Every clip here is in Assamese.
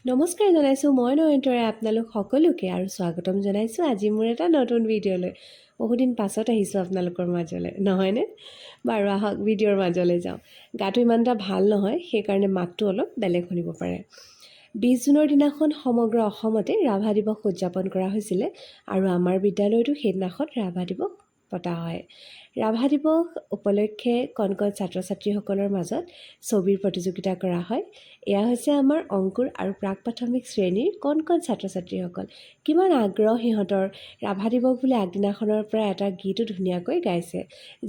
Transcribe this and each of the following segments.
নমস্কাৰ জনাইছোঁ মই নয়নতৰাই আপোনালোক সকলোকে আৰু স্বাগতম জনাইছোঁ আজি মোৰ এটা নতুন ভিডিঅ'লৈ। বহুদিন পাছত আহিছোঁ আপোনালোকৰ মাজলৈ, নহয়নে? বাৰু আহক ভিডিঅ'ৰ মাজলৈ যাওঁ। গাটো ইমান এটা ভাল নহয়, সেইকাৰণে মাতটো অলপ বেলেগ শুনিব পাৰে। 20 জুনৰ দিনাখন সমগ্ৰ অসমতে ৰাভা দিৱস উদযাপন কৰা হৈছিলে আৰু আমাৰ বিদ্যালয়তো সেইদিনাখন ৰাভা দিৱস পতা হয়। ৰাভা দিৱস উপলক্ষে কণ কণ ছাত্ৰ ছাত্ৰীসকলৰ মাজত ছবিৰ প্ৰতিযোগিতা কৰা হয়। এয়া হৈছে আমাৰ অংকুৰ আৰু প্ৰাক প্ৰাথমিক শ্ৰেণীৰ কণ কণ ছাত্ৰ ছাত্ৰীসকল। কিমান আগ্ৰহ সিহঁতৰ! ৰাভা দিৱস বুলি আগদিনাখনৰ পৰা এটা গীতো ধুনীয়াকৈ গাইছে।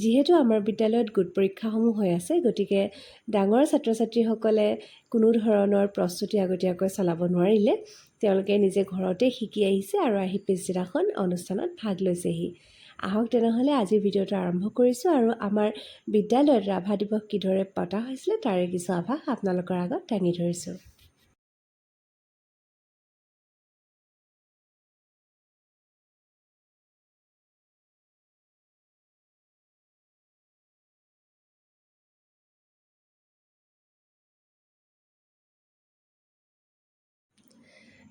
যিহেতু আমাৰ বিদ্যালয়ত গোট পৰীক্ষাসমূহ হৈ আছে, গতিকে ডাঙৰ ছাত্ৰ ছাত্ৰীসকলে কোনো ধৰণৰ প্ৰস্তুতি আগতীয়াকৈ চলাব নোৱাৰিলে। তেওঁলোকে নিজে ঘৰতে শিকি আহিছে আৰু আহি পিছদিনাখন অনুষ্ঠানত ভাগ লৈছেহি। আহক তেনেহ'লে আজি ভিডিঅ'টো আৰম্ভ কৰিছোঁ আৰু আমাৰ বিদ্যালয়ত ৰাভা দিৱস কিদৰে পতা হৈছিলে তাৰে কিছু আভাস আপোনালোকৰ আগত দাঙি ধৰিছোঁ।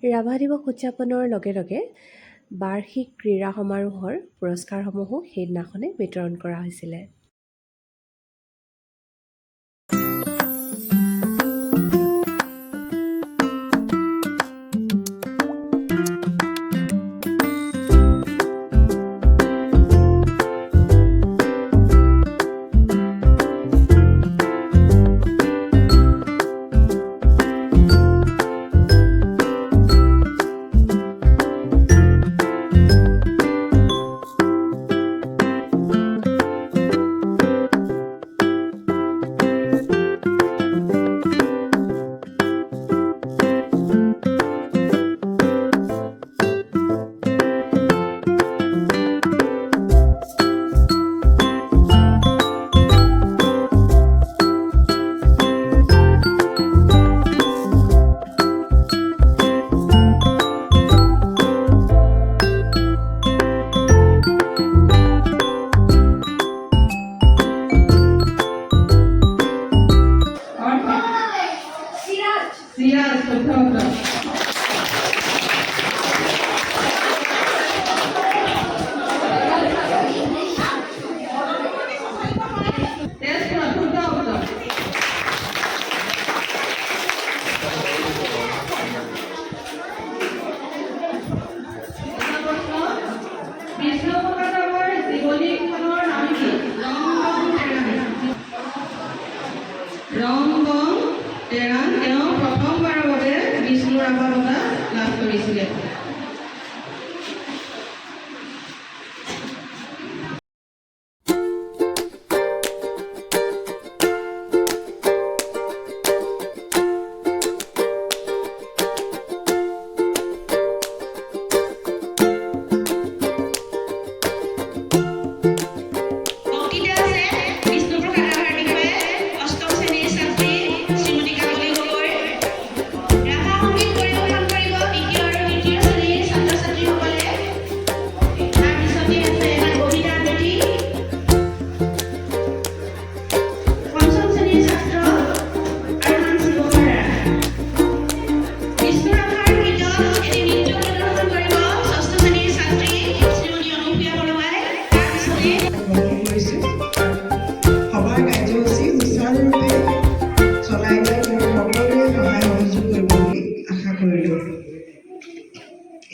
ৰাভা দিৱস উদযাপনৰ লগে লগে বাৰ্ষিক ক্ৰীড়া সমাৰোহৰ পুৰস্কাৰসমূহো সেইদিনাখনে বিতৰণ কৰা হৈছিলে। ৰংগং তেৰাং তেওঁ প্ৰথমবাৰৰ বাবে বিষ্ণু ৰাভা বঁটা লাভ কৰিছিলে।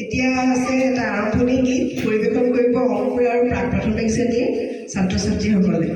এতিয়া আছে এটা আৰম্ভণি গীত পৰিৱেশন কৰিব অংকুৰ আৰু প্ৰাক প্ৰাথমিক শ্ৰেণীৰ ছাত্ৰ ছাত্ৰীসকলে।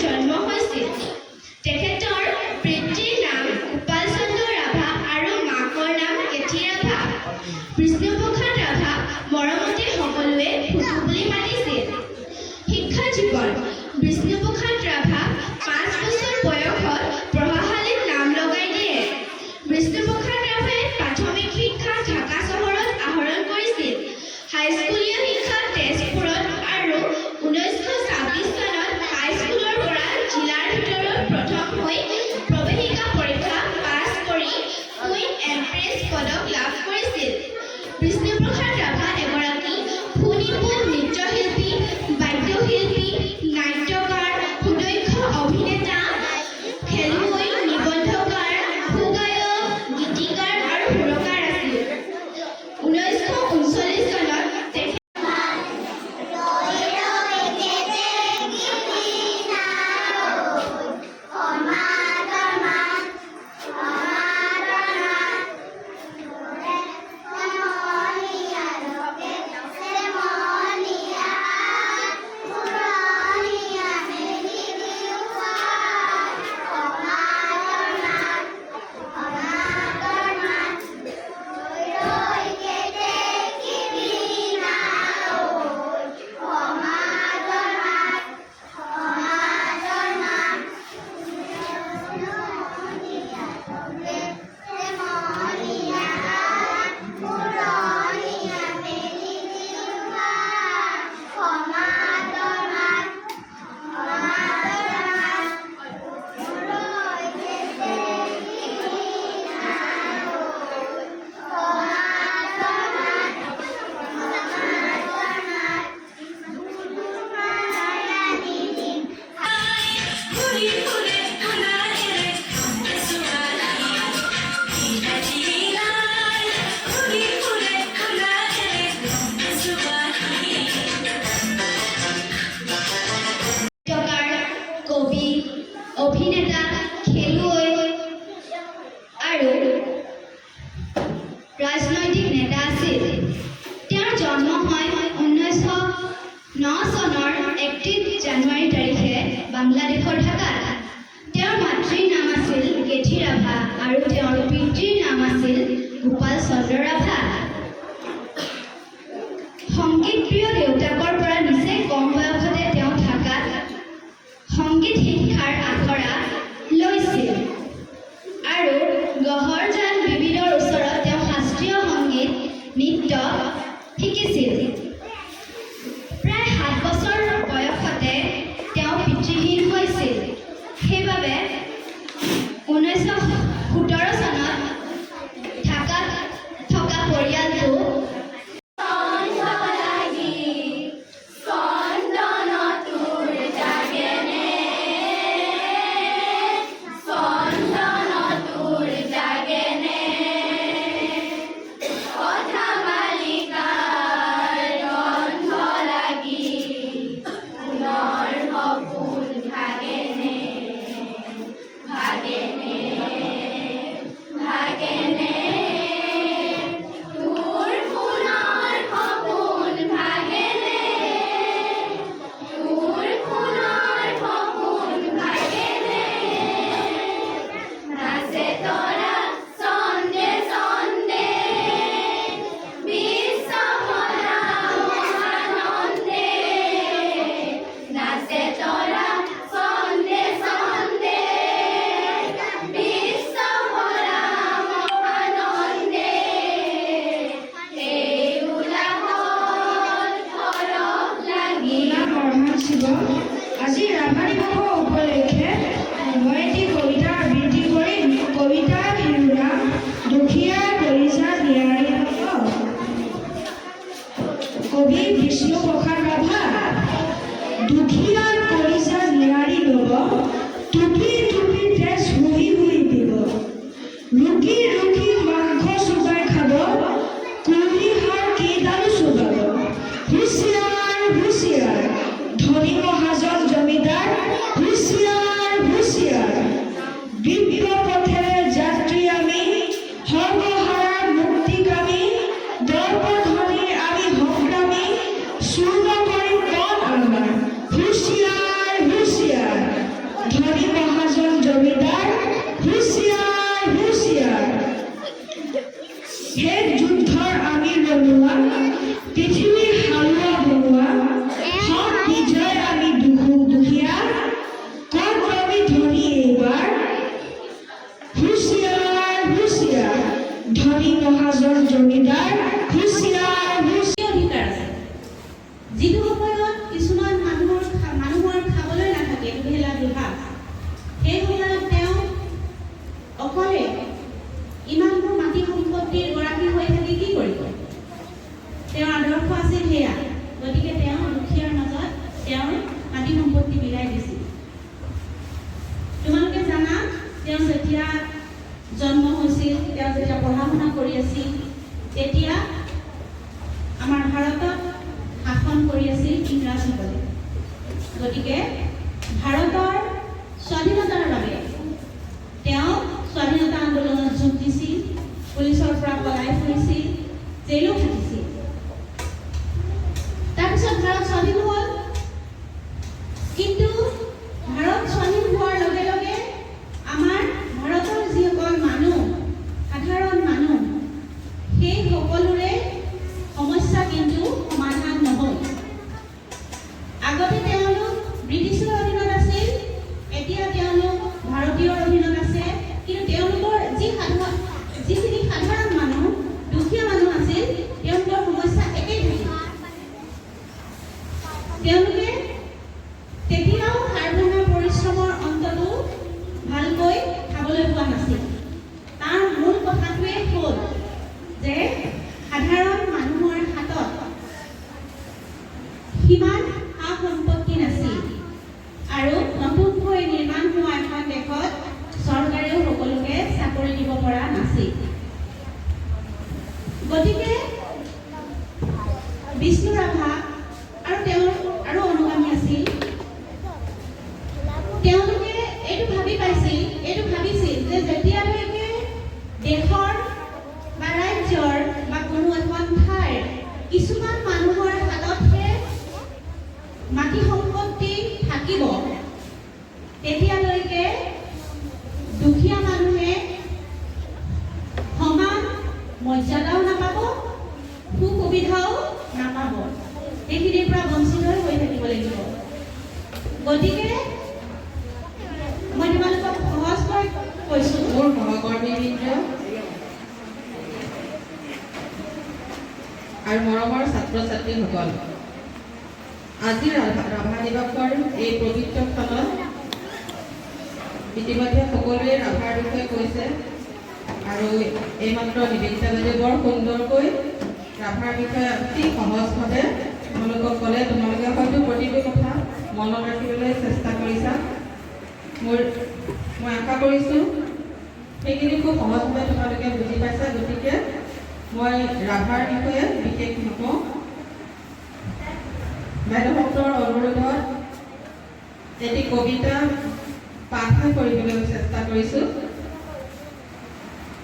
জন্ম হৈছিল। তেখেতৰ পিতৃৰ নাম গোপাল চন্দ্ৰ ৰাভা আৰু মাকৰ নাম কেথি ৰাভা। বিষ্ণুপ্ৰসাদ ৰাভা মৰমতে সকলোৱে ফুটু বুলি মাতিছিল। শিক্ষা জীৱন: বিষ্ণুপ্ৰসাদ ৰাভা 5 বছৰ বয়সত পঢ়াশালীত নাম লগাই দিয়ে। বিষ্ণুপ্ৰসাদ ৰাভাই প্ৰাথমিক শিক্ষা ঢাকা চহৰত আহৰণ কৰিছিল। হাইস্কুলীয় শিক্ষা তেজপুৰত আৰু 1926 চনত হাইস্কুলৰ পৰা জিলাৰ ভিতৰত প্ৰথম হৈ প্ৰৱেশিকা পৰীক্ষা পাছ কৰি কুইন এম্প্ৰেছ পদক লাভ কৰিছিল। বিষ্ণুপ্ৰসাদ ৰাভা এগৰাকী সুনিপুণ নৃত্যশিল্পী, বাদ্যশিল্পী, নাট্যকাৰ, সুদক্ষ অভিনেতা, খেলুৱৈ, নিবন্ধকাৰ, সুগায়ক, গীতিকাৰ আৰু সুৰকাৰ আছিল। 1939 চনত তেখেত কবি, অভিনেতা, খেলুৱৈ আৰু ৰাজনৈতিক নেতা আছিল। তেওঁৰ জন্ম হয় 1909 চনৰ 31 জানুৱাৰী তাৰিখে বাংলাদেশৰ ঢাকাত। তেওঁৰ মাতৃৰ নাম আছিল কেথি ৰাভা আৰু তেওঁৰ পিতৃৰ নাম আছিল গোপাল চন্দ্ৰ ৰাভা। সংগীতপ্ৰিয় দেউতাকৰ পৰা নিচেই কম বয়সতে তেওঁ ঢাকাত সংগীত শিক্ষাৰ আখৰা লৈছিল আৰু গহৰজান বিবিধৰ ওচৰত তেওঁ শাস্ত্ৰীয় সংগীত, নৃত্য শিকিছিল। প্ৰায় 7 বছৰ বয়সতে তেওঁ পিতৃহীন হৈছিল। সেইবাবে 1917 চনত ঢাকাত থকা পৰিয়ালটো আজি ৰাভা দিৱস উপলক্ষে মই এটি কবিতা আবৃত্তি কৰিম। কবিতা শিৰোনাম দুখীয়া কলিজা নিয়াৰী নব। কবি বিষ্ণুপ্ৰসাদ ৰাভা। দুখীয়া কলিজা নিয়াৰী নব, টুপি টুপি তেজ হুহি হুহি দিব। ৰুকি ৰুকি মাংস চুবাই খাব, কুলি হাড় কেইডাল চুবাব। হুঁচিয়াৰ হুঁচিয়াৰ ধনী মহাজন জমিদাৰ, হুঁচিয়াৰ হুঁচিয়াৰ দিব্য পথেৰে যাত্ৰী আমি, সৰ্বহাৰা মুক্তিকামী, দৰ্পধ্বনি আমি সংগ্ৰামী, চূৰ্ণ কৰি কণ আমাৰ। হুঁচিয়াৰ হুঁচিয়াৰ জন্ম হৈছিল, তেওঁ যেতিয়া পঢ়া শুনা কৰি আছিল তেতিয়া আমাৰ ভাৰতত শাসন কৰি আছিল ইংৰাজসকলে। গতিকে ভাৰতৰ স্বাধীনতাৰ বাবে তেওঁ স্বাধীনতা আন্দোলনত যোগ দিছিল, পুলিচৰ পৰা পলাই ফুৰিছিল, জেলো খাটিছিল। তাৰপিছত ভাৰত স্বাধীন হ'ল, কিন্তু ভাৰত স্বাধীন হোৱাৰ লগে লগে আমাৰ ভাৰতৰ যিসকল মানুহ, সাধাৰণ মানুহ, সেই সকলোৰে সমস্যা কিন্তু সমাধান নহ'ল। আগতে তেওঁলোক ব্ৰিটিছৰ অধীনত আছিল, এতিয়া তেওঁলোক ভাৰতীয়ৰ অধীনত আছে, কিন্তু তেওঁলোকৰ যিখিনি সাধাৰণ মানুহ, দুখীয়া মানুহ আছিল, তেওঁলোকৰ সমস্যা একেই থাকিল। তেওঁলোকে তেতিয়াও সাৰভঙা পৰিশ্ৰমৰ অন্ততো ভালকৈ খাবলৈ পোৱা নাছিল। তাৰ মূল কথাটোৱে হ'ল যে সাধাৰণ মানুহৰ হাতত সিমান সা সম্পত্তি নাছিল আৰু নতুনকৈ নিৰ্মাণ হোৱা এখন দেশত চৰকাৰেও সকলোকে চাকৰি দিব পৰা নাছিল। গতিকে বিষ্ণু ৰাভা আৰু তেওঁৰ আৰু অনুগামী আছিল, তেওঁলোকে এইটো ভাবিছিল যে যেতিয়ালৈকে দেশৰ বা ৰাজ্যৰ বা কোনো এখন ঠাইৰ কিছুমান মানুহৰ হাততহে মাটি সম্পত্তি থাকিব, তেতিয়ালৈকে দুখীয়া মানুহে সমান মৰ্যাদাও নাপাব, সুবিধাও নাপাব, সেইখিনিৰ পৰা বঞ্চিত হৈ থাকিব লাগিব। গতিকে মই তোমালোকক সহজকৈ কৈছোঁ, মোৰ সহকৰ্মীবৃন্দ আৰু মৰমৰ ছাত্ৰ ছাত্ৰীসকল, আজি ৰাভা দিৱসৰ এই পবিত্ৰ ক্ষণত ইতিমধ্যে সকলোৱে ৰাভাৰ বিষয়ে কৈছে আৰু এইমাত্ৰ নিবেদিতা বাইদেৱে বৰ সুন্দৰকৈ ৰাভাৰ বিষয়ে অতি সহজভাৱে তোমালোকক ক'লে। তোমালোকে হয়তো প্ৰতিটো কথা মনত ৰাখিবলৈ চেষ্টা কৰিছা। মই আশা কৰিছোঁ সেইখিনি খুব সহজভাৱে তোমালোকে বুজি পাইছা। গতিকে মই ৰাভাৰ বিষয়ে বিশেষ নকওঁ। বাইদেউসকলৰ অনুৰোধত এটি কবিতা পাঠ কৰিবলৈ চেষ্টা কৰিছোঁ।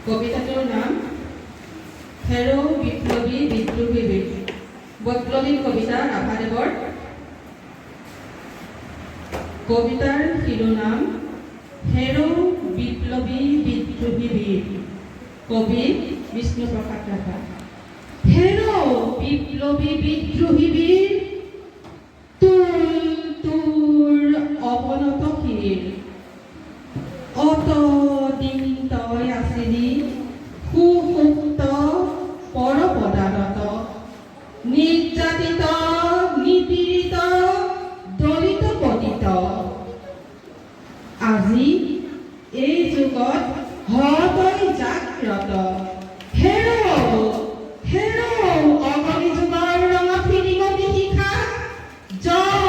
কবিতাটোৰ নাম হেৰ' বিপ্লৱী বিদ্ৰোহী বীৰ, বৈপ্লৱিক কবিতা ৰাভাদেৱৰ। কবিতাৰ শিৰোনাম হেৰ' বিপ্লৱী বিদ্ৰোহী বীৰ, কবি বিষ্ণুপ্ৰসাদ ৰাভা। হেৰ' বিপ্লৱী বিদ্ৰোহী বীৰ, তোৰ অৱনত শিৰ, অতদিন তই আছিলি সুসুপ্ত পৰপদানত, নিৰ্যাতিত নিপীড়িত দলিত পতিত। আজি এই যুগত তই জাগ্ৰত। হেৰ' অগণি যুগৰ ৰঙা ফিৰিঙতি শিখা, জল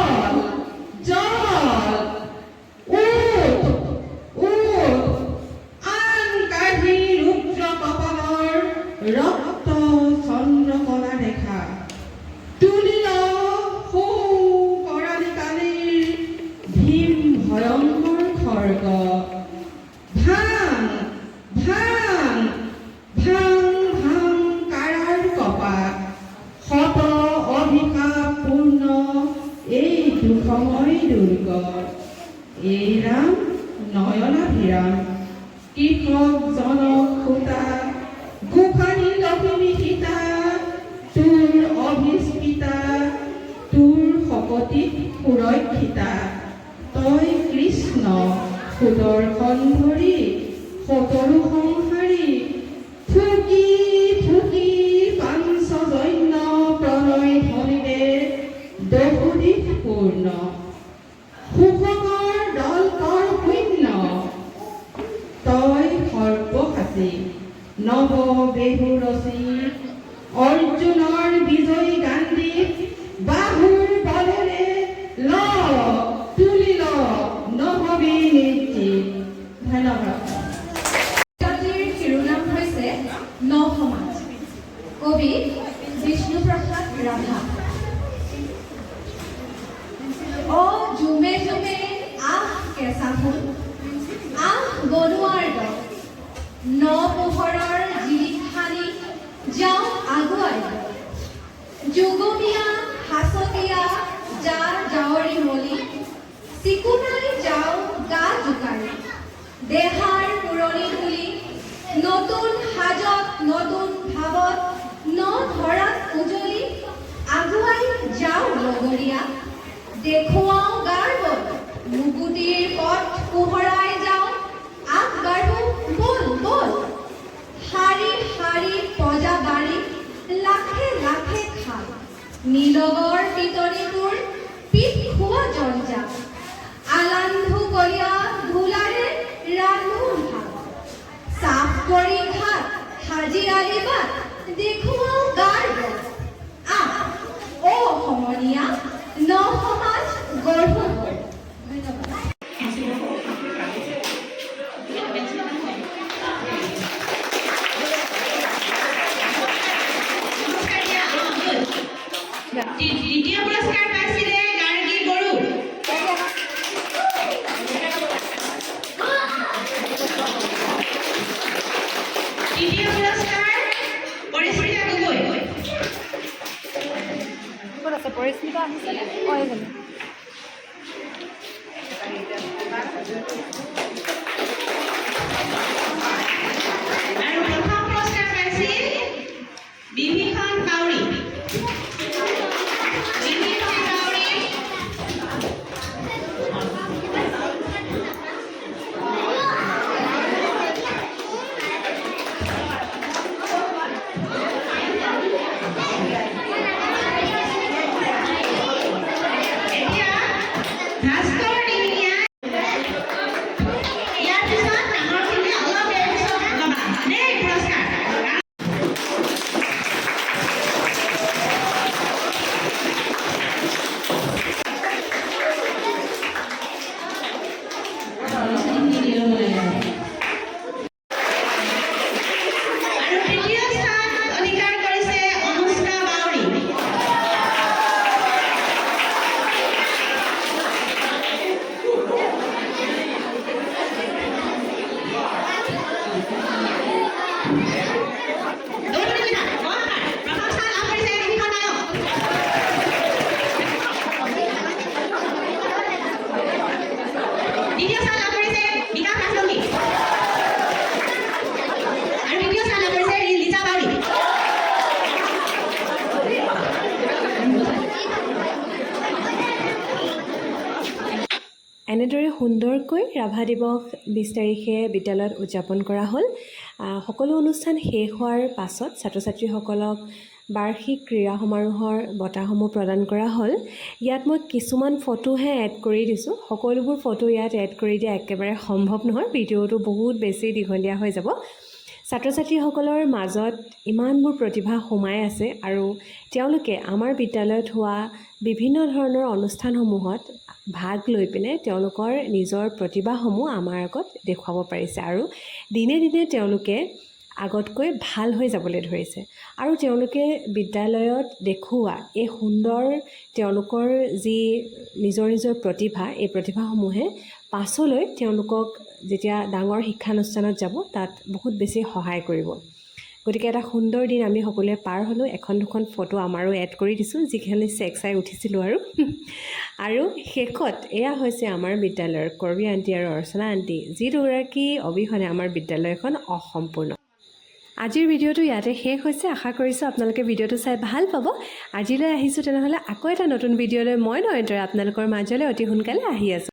আন কাঢ়ি ৰুদ্ৰ কপালৰ ৰক্ত চন্দ্ৰকলা দেখা, তুলিল সৌ কৰালি কালিৰ ভীম ভয়ংকৰ খৰ্গ। ভাং কাৰাৰ কপাট, শত অভিশাপপূৰ্ণ এই দুসময় দুৰ্গ। এই ৰাম নয়নাভিৰাম, কৃষক জনক সূতা, গোসানী লক্ষ্মী সীতা, তোৰ অভিস্পিতা, তোৰ শকতিত সুৰক্ষিতা। তই কৃষ্ণ সুদৰ্শন ধৰি, সতৰু সংসাৰী, ফুকি পাঞ্চজন্য প্ৰণয় ধ্বনিৰে দহুদিশ পূৰ্ণ। সুখকৰ দল কৰ শূন্য, তই সৰ্বসাচী নৱ বেহু ৰচি, অৰ্জুনৰ বিজয়ী গান্ধী বাহুৰ বলেৰে তুলিল নহবি নিশ্চিত। ধন্যবাদ। জাতিৰ ৰাহুল আহ বনোৱাৰ দল ন পোহৰৰ জিলিক সানি যাওঁ আগুৱাই যুগমীয়া হাঁচতীয়া যা জাৱৰি মলি চিকুনাই যাওঁ গা জোকাৰি দেহাৰ পুৰণি তুলি নতুন সাজত নতুন ভাৱত ন ধৰাত উজলি আগুৱাই যাওঁ লগৰীয়া দেখুৱাওঁ গাৰ্বত মুকুটিৰ পথ পোহৰাই যাওঁ আগবাঢ়ো বল বল শাৰী শাৰী পজা বাৰী লাখে লাখে খাল নীলগৰ পিতনিটোৰ পিঠ খোৱা জঞ্জা আলান্ধু কলীয়া ধূলাৰে ৰান্ধো ভাত চাফ কৰি ভাত সাজি আলি বাট দেখুৱাওঁ গাৰ্বত আহ অ সমনীয়া ন সমাজ গঢ়ো ধন্যবাদ দ্বিতীয় পুৰস্কাৰ পাইছিলে গাৰ্গী বড়ো তৃতীয় পুৰস্কাৰ পৰিস্মিতা গগৈ ক'ত আছে পৰিস্মিতা আহিছেনে অঁ এইজনী আৰু প্ৰথম পুৰস্কাৰ পাইছিল বিভীষণ কাউৰী বিভীষণ কাউৰী এতিয়া ভাস্কৰ দিহিঙীয়া ইয়াৰ পিছত ডাঙৰখিনি অলপ দেৰি পিছত ল'বা দেই পুৰস্কাৰ আৰু তৃতীয় স্থান অধিকাৰ কৰিছে অনুষ্কা বাউৰী প্ৰথম স্থান লাভ কৰিছে বিভীষণ নায়ক দ্বিতীয় স্থান লাভ কৰিছে বিকাশ হাজংগী আৰু তৃতীয় স্থান লাভ কৰিছে লিজা বাউৰী এনেদৰে সুন্দৰকৈ ৰাভা দিৱস 20 তাৰিখে বিদ্যালয়ত উদযাপন কৰা হ'ল সকলো অনুষ্ঠান শেষ হোৱাৰ পাছত ছাত্ৰ ছাত্ৰীসকলক বাৰ্ষিক ক্ৰীড়া সমাৰোহৰ বঁটাসমূহ প্ৰদান কৰা হ'ল ইয়াত মই কিছুমান ফটোহে এড কৰি দিছোঁ সকলোবোৰ ফটো ইয়াত এড কৰি দিয়া একেবাৰে সম্ভৱ নহয় ভিডিঅ'টো বহুত বেছি দীঘলীয়া হৈ যাব ছাত্ৰ ছাত্ৰীসকলৰ মাজত ইমানবোৰ প্ৰতিভা সোমাই আছে আৰু তেওঁলোকে আমাৰ বিদ্যালয়ত হোৱা বিভিন্ন ধৰণৰ অনুষ্ঠানসমূহত ভাগ লৈ পিনে তেওঁলোকৰ নিজৰ প্ৰতিভাসমূহ আমাৰ আগত দেখুৱাব পাৰিছে আৰু দিনে দিনে তেওঁলোকে আগতকৈ ভাল হৈ যাবলৈ ধৰিছে আৰু তেওঁলোকে বিদ্যালয়ত দেখুওৱা এই সুন্দৰ তেওঁলোকৰ যি নিজৰ নিজৰ প্ৰতিভা এই প্ৰতিভাসমূহে পাছলৈ তেওঁলোকক যেতিয়া ডাঙৰ শিক্ষানুষ্ঠানত যাব তাত বহুত বেছি সহায় কৰিব গতিকে এটা সুন্দৰ দিন আমি সকলোৱে পাৰ হ'লোঁ এখন দুখন ফটো আমাৰো এড কৰি দিছোঁ যিখিনি চেক চাই উঠিছিলোঁ আৰু শেষত এয়া হৈছে আমাৰ বিদ্যালয়ৰ কৰবী আণ্টি আৰু অৰ্চনা আণ্টি যি দুগৰাকী অবিহনে আমাৰ বিদ্যালয়খন অসম্পূৰ্ণ আজিৰ ভিডিঅ'টো ইয়াতে শেষ হৈছে আশা কৰিছোঁ আপোনালোকে ভিডিঅ'টো চাই ভাল পাব আজিলৈ আহিছোঁ তেনেহ'লে আকৌ এটা নতুন ভিডিঅ'লৈ মই নয়নতৰা আপোনালোকৰ মাজলৈ অতি সোনকালে আহি আছোঁ